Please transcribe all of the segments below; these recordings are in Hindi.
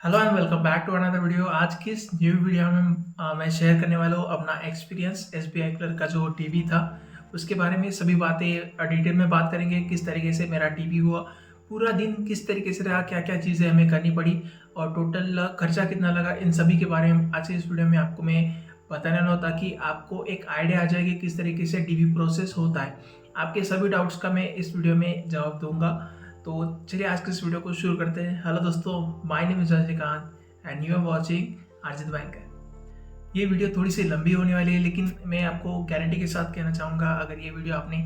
Hello and welcome back to another video. आज की इस न्यू वीडियो में मैं शेयर करने वाला हूँ अपना एक्सपीरियंस एसबीआई क्लर्क का जो टीवी था उसके बारे में सभी बातें डिटेल में बात करेंगे। किस तरीके से मेरा टीवी हुआ, पूरा दिन किस तरीके से रहा, क्या क्या चीज़ें हमें करनी पड़ी और टोटल खर्चा कितना लगा, इन सभी के बारे में आज की इस वीडियो में आपको मैं बताने वाला हूँ ताकि आपको एक आइडिया आ जाए कि किस तरीके से टीवी प्रोसेस होता है। आपके सभी डाउट्स का मैं इस वीडियो में जवाब दूंगा। तो चलिए आज के इस वीडियो को शुरू करते हैं। हेलो दोस्तों, my name is Rajinikanth and you are watching Arjit Banker. ये वीडियो थोड़ी सी लंबी होने वाली है, लेकिन मैं आपको गारंटी के साथ कहना चाहूँगा अगर ये वीडियो आपने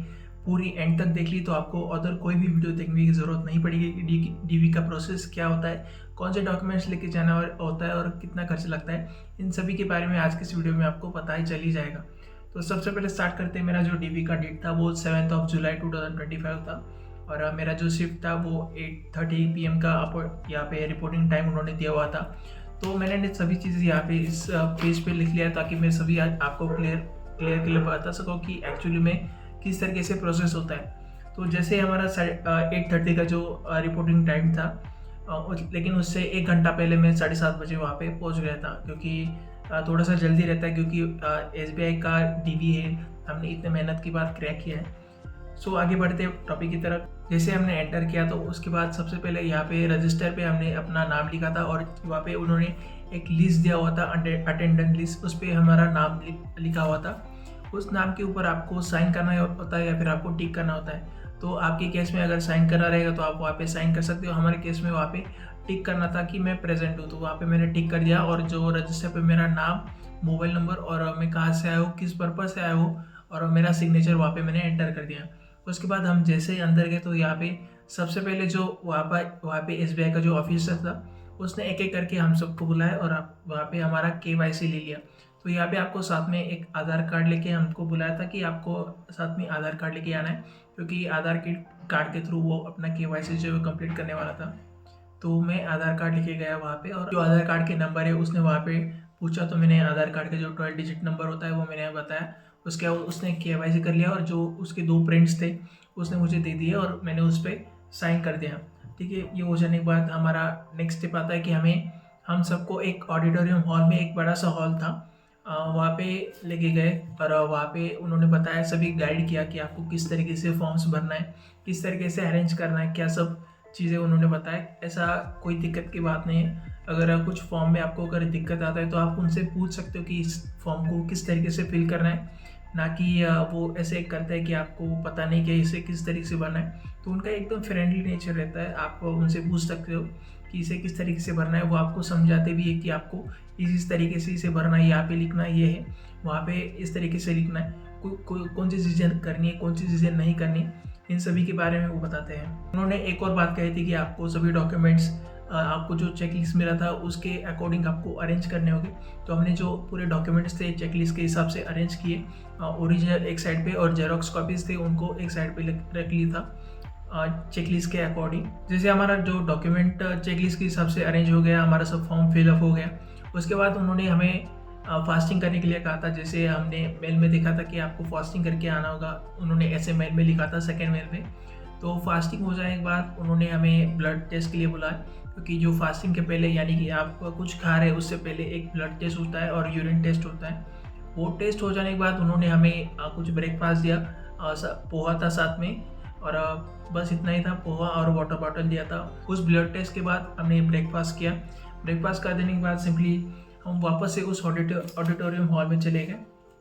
पूरी एंड तक देख ली तो आपको अदर कोई भी वीडियो देखने की ज़रूरत नहीं पड़ेगी कि डीवी का प्रोसेस क्या होता है, कौन से डॉक्यूमेंट्स लेके जाना होता है और कितना खर्च लगता है। इन सभी के बारे में आज के इस वीडियो में आपको पता ही चल ही जाएगा। तो सबसे पहले स्टार्ट करते हैं। मेरा जो डीवी का डेट था वो 7 जुलाई 2025 था और मेरा जो शिफ्ट था वो 8:30 PM का यहाँ पे रिपोर्टिंग टाइम उन्होंने दिया हुआ था। तो मैंने सभी चीज़ें यहाँ पे इस पेज पे लिख लिया ताकि मैं सभी आज आपको क्लियर बता सकूँ कि एक्चुअली में किस तरीके से प्रोसेस होता है। तो जैसे हमारा 8:30 का जो रिपोर्टिंग टाइम था, लेकिन उससे 1 घंटा पहले मैं 7:30 बजे वहाँ पे पहुँच गया था, क्योंकि थोड़ा सा जल्दी रहता है क्योंकि एसबीआई का डीवी है, हमने इतने मेहनत के बाद क्रैक किया है। सो आगे बढ़ते टॉपिक की तरफ। जैसे हमने एंटर किया तो उसके बाद सबसे पहले यहाँ पे रजिस्टर पे हमने अपना नाम लिखा था और वहाँ पे उन्होंने एक लिस्ट दिया हुआ था, अटेंडेंट लिस्ट, उस पर हमारा नाम लिखा हुआ था। उस नाम के ऊपर आपको साइन करना होता है या फिर आपको टिक करना होता है। तो आपके केस में अगर साइन करना रहेगा तो आप वहाँ पे साइन कर सकते हो। हमारे केस में वहाँ पे टिक करना था कि मैं प्रेजेंट हूँ, तो वहाँ पे मैंने टिक कर दिया और जो रजिस्टर पे मेरा नाम, मोबाइल नंबर और मैं कहाँ से आया हूँ, किस पर्पज़ से आया हूँ और मेरा सिग्नेचर वहाँ पे मैंने एंटर कर दिया। उसके बाद हम जैसे ही अंदर गए तो यहाँ पे सबसे पहले जो वहाँ पे एसबीआई का जो ऑफिसर था उसने एक एक करके हम सबको बुलाया और वहाँ पे हमारा केवाईसी ले लिया। तो यहाँ पे आपको साथ में एक आधार कार्ड लेके हमको बुलाया था कि आपको साथ में आधार कार्ड लेके आना है, क्योंकि आधार के कार्ड के थ्रू वो अपना केवाईसी जो है कंप्लीट करने वाला था। तो मैं आधार कार्ड लेके गया वहाँ पे और जो आधार कार्ड के नंबर है उसने वहाँ पे पूछा, तो मैंने आधार कार्ड का जो 12 डिजिट नंबर होता है वो मैंने बताया। उसके बाद उसने केवाईसी कर लिया और जो उसके 2 प्रिंट्स थे उसने मुझे दे दिए और मैंने उस पर साइन कर दिया। ठीक है, ये हो जाने के बाद हमारा नेक्स्ट स्टेप आता है कि हम सबको एक ऑडिटोरियम हॉल में, एक बड़ा सा हॉल था, वहाँ पे लेके गए और वहाँ पे उन्होंने बताया, सभी गाइड किया कि आपको किस तरीके से फॉर्म्स भरना है, किस तरीके से अरेंज करना है, क्या सब चीज़ें उन्होंने बताया। ऐसा कोई दिक्कत की बात नहीं है। अगर कुछ फॉर्म में आपको अगर दिक्कत आता है तो आप उनसे पूछ सकते हो कि इस फॉर्म को किस तरीके से फिल करना है, ना कि वो ऐसे करता है कि आपको पता नहीं कि इसे किस तरीके से भरना है। तो उनका एकदम फ्रेंडली नेचर रहता है, आप उनसे पूछ सकते हो कि इसे किस तरीके से भरना है। वो आपको समझाते भी है कि आपको इस तरीके से इसे भरना है, यहाँ पे लिखना ये है, वहाँ पे इस तरीके से लिखना है, कौन सी चीज़ें करनी है, कौन सी चीज़ें नहीं करनी, इन सभी के बारे में वो बताते हैं। उन्होंने एक और बात कही थी कि आपको सभी डॉक्यूमेंट्स, आपको जो चेकलिस्ट मिला था उसके अकॉर्डिंग आपको अरेंज करने होंगे। तो हमने जो पूरे डॉक्यूमेंट्स थे चेकलिस्ट के हिसाब से अरेंज किए, ओरिजिनल एक साइड पे और जेरोक्स कॉपीज थे उनको एक साइड पे रख लिया था चेकलिस्ट के अकॉर्डिंग। जैसे हमारा जो डॉक्यूमेंट चेकलिस्ट के हिसाब से अरेंज हो गया, हमारा सब फॉर्म फिलअप हो गया। उसके बाद उन्होंने हमें फास्टिंग करने के लिए कहा था। जैसे हमने मेल में देखा था कि आपको फास्टिंग करके आना होगा, उन्होंने ऐसे मेल में लिखा था, सेकेंड मेल में। तो फास्टिंग हो जाने के बाद उन्होंने हमें ब्लड टेस्ट के लिए बुलाया, क्योंकि जो फास्टिंग के पहले यानी कि आप कुछ खा रहे हैं उससे पहले एक ब्लड टेस्ट होता है और यूरिन टेस्ट होता है। वो टेस्ट हो जाने के बाद उन्होंने हमें कुछ ब्रेकफास्ट दिया, पोहा था साथ में और बस इतना ही था, पोहा और वाटर बॉटल दिया था। उस ब्लड टेस्ट के बाद हमने ब्रेकफास्ट किया। ब्रेकफास्ट कर देने के बाद सिंपली हम वापस से उस ऑडिटोरियम हॉल में चले गए।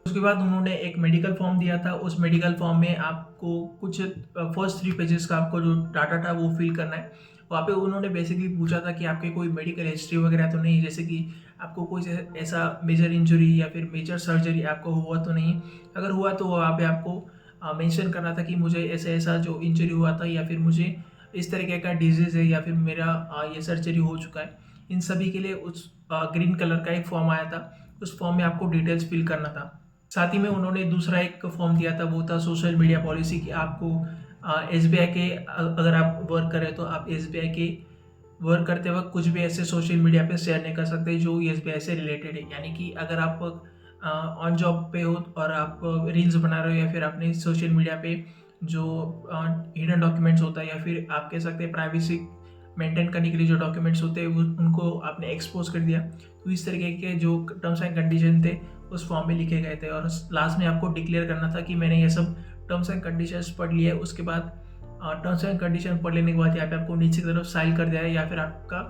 उसके बाद उन्होंने एक मेडिकल फॉर्म दिया था। उस मेडिकल फॉर्म में आपको कुछ फर्स्ट 3 पेजेस का आपको जो डाटा था वो फिल करना है। वहाँ पे उन्होंने बेसिकली पूछा था कि आपके कोई मेडिकल हिस्ट्री वगैरह तो नहीं, जैसे कि आपको कोई ऐसा मेजर इंजरी या फिर मेजर सर्जरी आपको हुआ तो नहीं। अगर हुआ तो वहाँ पे आपको मेंशन करना था कि मुझे ऐसा ऐसा जो इंजरी हुआ था या फिर मुझे इस तरीके का डिजीज़ है या फिर मेरा ये सर्जरी हो चुका है। इन सभी के लिए उस ग्रीन कलर का एक फॉर्म आया था, उस फॉर्म में आपको डिटेल्स फिल करना था। साथ ही में उन्होंने दूसरा एक फॉर्म दिया था, वो था सोशल मीडिया पॉलिसी, कि आपको एसबीआई के अगर आप वर्क करें तो आप एसबीआई के वर्क करते वक्त कुछ भी ऐसे सोशल मीडिया पे शेयर नहीं कर सकते जो एसबीआई से रिलेटेड है। यानी कि अगर आप ऑन जॉब पे हो और आप रील्स बना रहे हो या फिर अपने सोशल मीडिया पे जो हिडन डॉक्यूमेंट्स होता है या फिर आप कह सकते हैं प्राइवेसी मेंटेन करने के लिए जो डॉक्यूमेंट्स होते हैं उनको आपने एक्सपोज कर दिया। तो इस तरीके के जो टर्म्स एंड कंडीशन थे उस फॉर्म में लिखे गए थे और लास्ट में आपको डिक्लेयर करना था कि मैंने ये सब टर्म्स एंड कंडीशंस पढ़ लिए। उसके बाद टर्म्स एंड कंडीशन पढ़ लेने के बाद यहाँ पे आपको नीचे की तरफ साइन कर दिया है या फिर आपका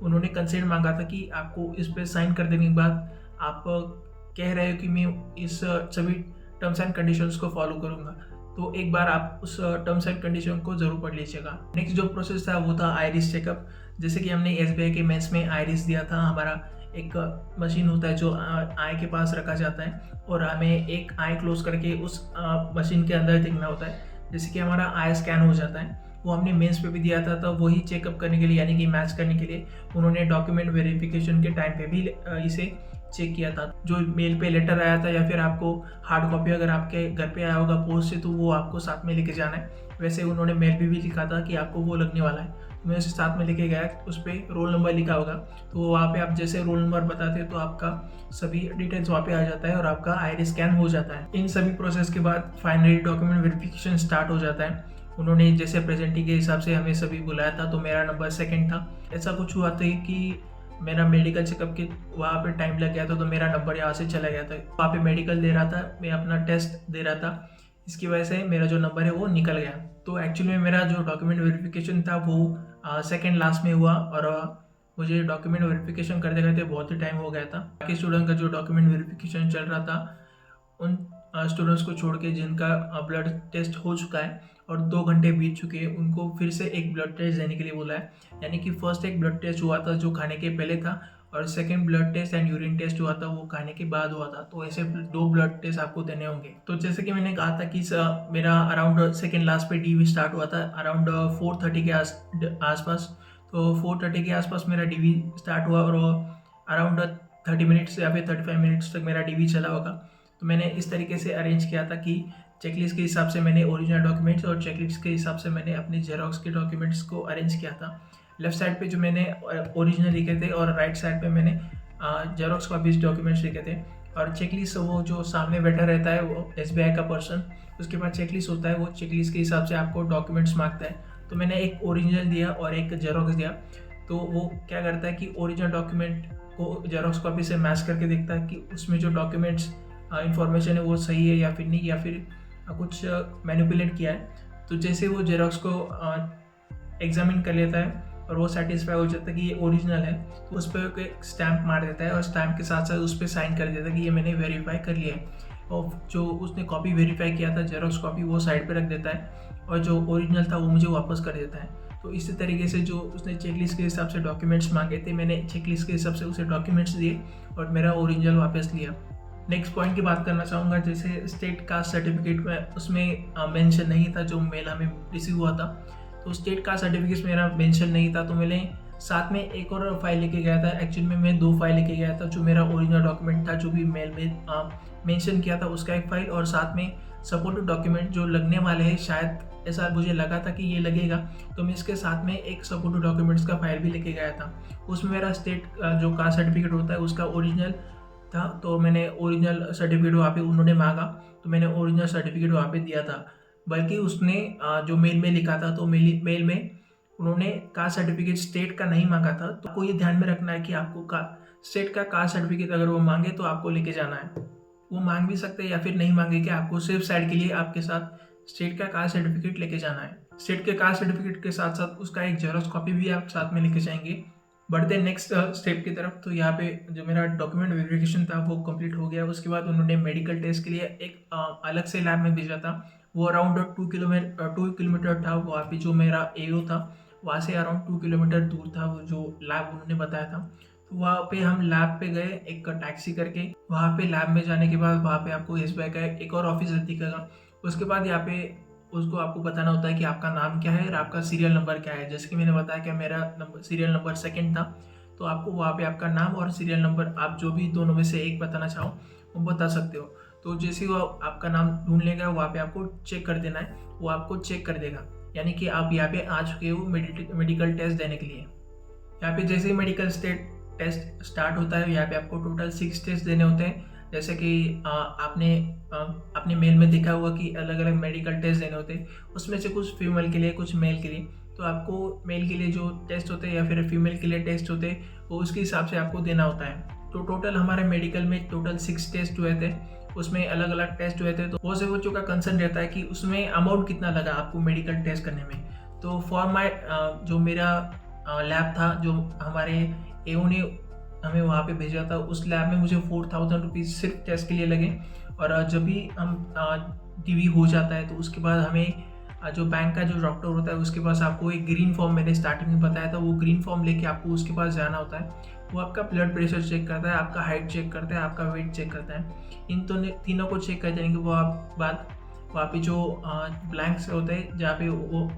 उन्होंने कंसेंट मांगा था कि आपको इस पर साइन कर देने के बाद आप कह रहे हो कि मैं इस सभी टर्म्स एंड कंडीशंस को फॉलो करूँगा। तो एक बार आप उस टर्म्स एंड कंडीशन को ज़रूर पढ़ लीजिएगा। नेक्स्ट जो प्रोसेस था वो था आइरिस चेकअप। जैसे कि हमने SBI के मेंस में आइरिस दिया था, हमारा एक मशीन होता है जो आई के पास रखा जाता है और हमें एक आई क्लोज करके उस मशीन के अंदर देखना होता है, जैसे कि हमारा आई स्कैन हो जाता है। वो हमने मेंस पे भी दिया था, तो वही चेकअप करने के लिए यानी कि मैच करने के लिए उन्होंने डॉक्यूमेंट वेरिफिकेशन के टाइम पे भी इसे चेक किया था। जो मेल पे लेटर आया था या फिर आपको हार्ड कॉपी अगर आपके घर पे आया होगा पोस्ट से तो वो आपको साथ में लेके जाना है। वैसे उन्होंने मेल पे भी लिखा था कि आपको वो लगने वाला है, तो मैं उसे साथ में लेके गया। उस पर रोल नंबर लिखा होगा, तो वहाँ पे आप जैसे रोल नंबर बताते तो आपका सभी डिटेल्स वहाँ पे आ जाता है और आपका आइरिस स्कैन हो जाता है। इन सभी प्रोसेस के बाद फाइनली डॉक्यूमेंट वेरिफिकेशन स्टार्ट हो जाता है। उन्होंने जैसे प्रेजेंटी के हिसाब से हमें सभी बुलाया था, तो मेरा नंबर 2nd था। ऐसा कुछ हुआ था कि मेरा मेडिकल चेकअप के वहाँ पे टाइम लग गया था, तो मेरा नंबर यहाँ से चला गया था। वहाँ पे मेडिकल दे रहा था, मैं अपना टेस्ट दे रहा था, इसकी वजह से मेरा जो नंबर है वो निकल गया। तो एक्चुअली में मेरा जो डॉक्यूमेंट वेरिफिकेशन था वो 2nd लास्ट में हुआ और मुझे डॉक्यूमेंट वेरिफिकेशन करते करते बहुत ही टाइम हो गया था। बाकी स्टूडेंट का जो डॉक्यूमेंट वेरिफिकेशन चल रहा था उन स्टूडेंट्स को छोड़ के जिनका ब्लड टेस्ट हो चुका है और 2 घंटे बीत चुके हैं, उनको फिर से एक ब्लड टेस्ट देने के लिए बोला है। यानी कि फर्स्ट एक ब्लड टेस्ट हुआ था जो खाने के पहले था और second blood test and urine test हुआ था वो खाने के बाद हुआ था। तो ऐसे 2 ब्लड टेस्ट आपको देने होंगे। तो जैसे कि मैंने कहा था कि मेरा अराउंड 2nd लास्ट पे DV स्टार्ट हुआ था अराउंड 4:30 के आसपास। तो 4:30 के आसपास मेरा DV स्टार्ट हुआ और अराउंड 30 मिनट्स या फिर 35 मिनट्स तक मेरा DV चला होगा। तो मैंने इस तरीके से अरेंज किया था कि चेकलिस्ट के हिसाब से मैंने ओरिजिनल डॉक्यूमेंट्स और चेकलिस्ट के हिसाब से मैंने अपने जेरोक्स के डॉक्यूमेंट्स को अरेंज किया था। लेफ्ट साइड पे जो मैंने ओरिजिनल लिखे थे और राइट साइड पे मैंने जेरोक्स कॉपीज डॉक्यूमेंट्स लिखे थे। और चेकलिस्ट वो जो सामने बैठा रहता है वो SBI का पर्सन, उसके बाद चेकलिस्ट होता है, वो चेकलिस्ट के हिसाब से आपको डॉक्यूमेंट्स मांगता है। तो मैंने एक ओरिजिनल दिया और एक जेरोक्स दिया। तो वो क्या करता है कि ओरिजिनल डॉक्यूमेंट को जेरोक्स कॉपी से मैच करके देखता है कि उसमें जो डॉक्यूमेंट्स इंफॉर्मेशन है वो सही है या फिर नहीं, या फिर कुछ मैनिपुलेट किया है। तो जैसे वो जेरोक्स को एग्जामिन कर लेता है और वो सेटिस्फाई हो जाता है कि ये ओरिजिनल है, तो उस पर एक स्टैम्प मार देता है और स्टैम्प के साथ साथ उस पर साइन कर देता है कि ये मैंने वेरीफाई कर लिया है। और जो उसने कॉपी वेरीफाई किया था जेरोक्स कॉपी वो साइड पे रख देता है और जो ओरिजिनल था वो मुझे वापस कर देता है। तो इसी तरीके से जो उसने चेकलिस्ट के हिसाब से डॉक्यूमेंट्स मांगे थे, मैंने चेकलिस्ट के हिसाब से उसे डॉक्यूमेंट्स दिए और मेरा ओरिजिनल वापस लिया। नेक्स्ट पॉइंट की बात करना चाहूँगा, जैसे स्टेट कास्ट सर्टिफिकेट में उसमें मेंशन नहीं था जो मेल हमें रिसीव हुआ था। तो स्टेट कास्ट सर्टिफिकेट मेरा मेंशन नहीं था, तो मैंने साथ में एक और फाइल लेके गया था। एक्चुअली में मैं 2 फाइल लेके गया था, जो मेरा ओरिजिनल डॉक्यूमेंट था जो भी मेल में मेंशन किया था उसका एक फाइल, और साथ में सपोर्टिव डॉक्यूमेंट जो लगने वाले हैं, शायद ऐसा मुझे लगा था कि ये लगेगा, तो मैं इसके साथ में एक सपोर्टिव डॉक्यूमेंट्स का फाइल भी लेके गया था। उसमें मेरा स्टेट जो कास्ट सर्टिफिकेट होता है उसका ओरिजिनल था, तो मैंने ओरिजिनल सर्टिफिकेट वहाँ पे उन्होंने मांगा तो मैंने ओरिजिनल सर्टिफिकेट वहाँ पे दिया था। बल्कि उसने जो मेल में लिखा था, तो मेल में उन्होंने कास्ट सर्टिफिकेट स्टेट का नहीं मांगा था। तो आपको ये ध्यान में रखना है कि आपको स्टेट का कास्ट सर्टिफिकेट अगर वो मांगे तो आपको लेके जाना है। वो मांग भी सकते हैं या फिर नहीं मांगे, कि आपको सिर्फ साइड के लिए आपके साथ स्टेट का कास्ट सर्टिफिकेट लेके जाना है। स्टेट के कास्ट सर्टिफिकेट के साथ साथ उसका एक जेरोक्स कॉपी भी आप साथ में लेके जाएंगे। बढ़ते नेक्स्ट स्टेप की तरफ, तो यहाँ पे जो मेरा डॉक्यूमेंट वेरिफिकेशन था वो कंप्लीट हो गया। उसके बाद उन्होंने मेडिकल टेस्ट के लिए एक अलग से लैब में भेजा था। वो अराउंड 2 किलोमीटर था। वहाँ पे जो मेरा एओ था वहाँ से अराउंड 2 किलोमीटर दूर था वो जो लैब उन्होंने बताया था। तो वहाँ पे हम लैब पे गए एक टैक्सी करके। वहाँ पे लैब में जाने के बाद वहाँ पे आपको SBI का एक और ऑफिस दिखेगा। उसके बाद यहाँ पे उसको आपको बताना होता है कि आपका नाम क्या है और आपका सीरियल नंबर क्या है। जैसे कि मैंने बताया कि मेरा सीरियल नंबर 2nd था, तो आपको वहाँ पे आपका नाम और सीरियल नंबर आप जो भी दोनों में से एक बताना चाहो वो बता सकते हो। तो जैसे वो आपका नाम ढूंढ लेगा वहाँ पे आपको चेक कर देना है, वो आपको चेक कर देगा, यानी कि आप यहाँ पे आ चुके हो मेडिकल टेस्ट देने के लिए। यहाँ पे जैसे ही मेडिकल टेस्ट स्टार्ट होता है, यहाँ पे आपको टोटल 6 टेस्ट देने होते हैं। जैसे कि आपने अपने मेल में देखा हुआ कि अलग अलग मेडिकल टेस्ट देने होते हैं, उसमें से कुछ फीमेल के लिए कुछ मेल के लिए। तो आपको मेल के लिए जो टेस्ट होते हैं या फिर फीमेल के लिए टेस्ट होते हैं वो उसके हिसाब से आपको देना होता है। तो टोटल हमारे मेडिकल में टोटल 6 टेस्ट हुए थे, उसमें अलग अलग टेस्ट हुए थे। तो वो से बच्चों का कंसर्न रहता है कि उसमें अमाउंट कितना लगा आपको मेडिकल टेस्ट करने में। तो फॉर माई जो मेरा लैब था, जो हमारे एओ ने हमें वहाँ पे भेजा था, उस लैब में मुझे 4000 रुपीज़ सिर्फ टेस्ट के लिए लगे। और जब भी हम टीवी हो जाता है तो उसके बाद हमें जो बैंक का जो डॉक्टर होता है उसके पास आपको एक ग्रीन फॉर्म, मैंने स्टार्टिंग में बताया था, वो ग्रीन फॉर्म लेके आपको उसके पास जाना होता है। वो आपका ब्लड प्रेशर चेक करता है, आपका हाइट चेक करता है, आपका वेट चेक करता है। इन तीनों को चेक कर जाने के बाद वहाँ पे जो ब्लैंक्स होते हैं जहाँ पे वो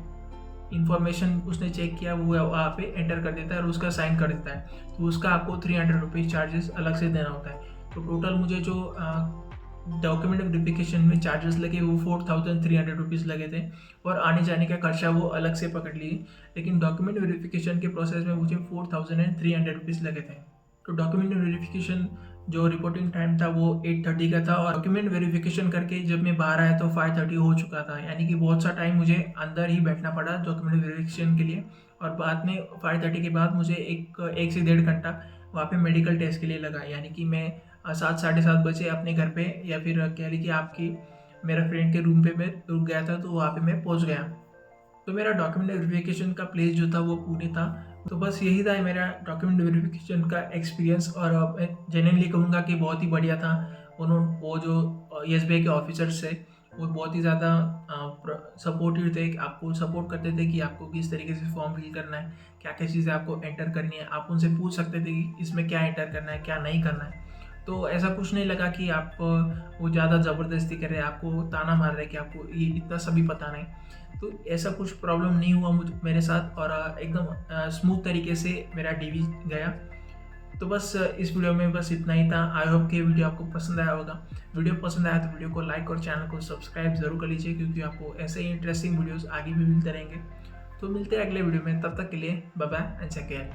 इन्फॉर्मेशन उसने चेक किया वो वहाँ पे एंटर कर देता है और उसका साइन कर देता है। तो उसका आपको 300 रुपीज़ चार्जेस अलग से देना होता है। तो टोटल मुझे जो डॉक्यूमेंट वेरिफिकेशन में चार्जेस लगे वो 4300 रुपीज़ लगे थे, और आने जाने का खर्चा वो अलग से पकड़ लिए। लेकिन डॉक्यूमेंट वेरिफिकेशन के प्रोसेस में मुझे 4300 रुपीज़ लगे थे। तो डॉक्यूमेंट वेरिफिकेशन जो रिपोर्टिंग टाइम था वो 8:30 का था, और डॉक्यूमेंट वेरिफिकेशन करके जब मैं बाहर आया तो 5:30 हो चुका था। यानी कि बहुत सा टाइम मुझे अंदर ही बैठना पड़ा डॉक्यूमेंट वेरिफिकेशन के लिए। और बाद में 5:30 के बाद मुझे एक से 1.5 घंटा वहाँ पे मेडिकल टेस्ट के लिए लगा। यानी कि मैं 7 साढ़े 7 बजे अपने घर पे, या फिर कह लीजिए आपकी मेरा फ्रेंड के रूम पे मैं रुक गया था, तो वहाँ पे मैं पहुँच गया। तो मेरा डॉक्यूमेंट वेरिफिकेशन का प्लेस जो था वो पुणे था। तो बस यही था मेरा डॉक्यूमेंट वेरिफिकेशन का एक्सपीरियंस, और मैं जेन्युइनली कहूँगा कि बहुत ही बढ़िया था। वो जो एसबीआई के ऑफिसर्स थे वो बहुत ही ज़्यादा सपोर्टिव थे, आपको सपोर्ट करते थे कि आपको किस तरीके से फॉर्म फिल करना है, क्या क्या चीज़ें आपको एंटर करनी है। आप उनसे पूछ सकते थे कि इसमें क्या एंटर करना है, क्या नहीं करना है। तो ऐसा कुछ नहीं लगा कि आप वो ज़्यादा ज़बरदस्ती कर रहे हैं, आपको ताना मार रहे हैं कि आपको ये इतना सभी पता नहीं। तो ऐसा कुछ प्रॉब्लम नहीं हुआ मेरे साथ, और एकदम स्मूथ तरीके से मेरा डीवी गया। तो बस इस वीडियो में बस इतना ही था। आई होप कि वीडियो आपको पसंद आया होगा। वीडियो पसंद आया तो वीडियो को लाइक और चैनल को सब्सक्राइब ज़रूर कर लीजिए, क्योंकि आपको ऐसे ही इंटरेस्टिंग वीडियोस आगे भी मिलते रहेंगे। तो मिलते हैं अगले वीडियो में, तब तक के लिए bye bye and take care.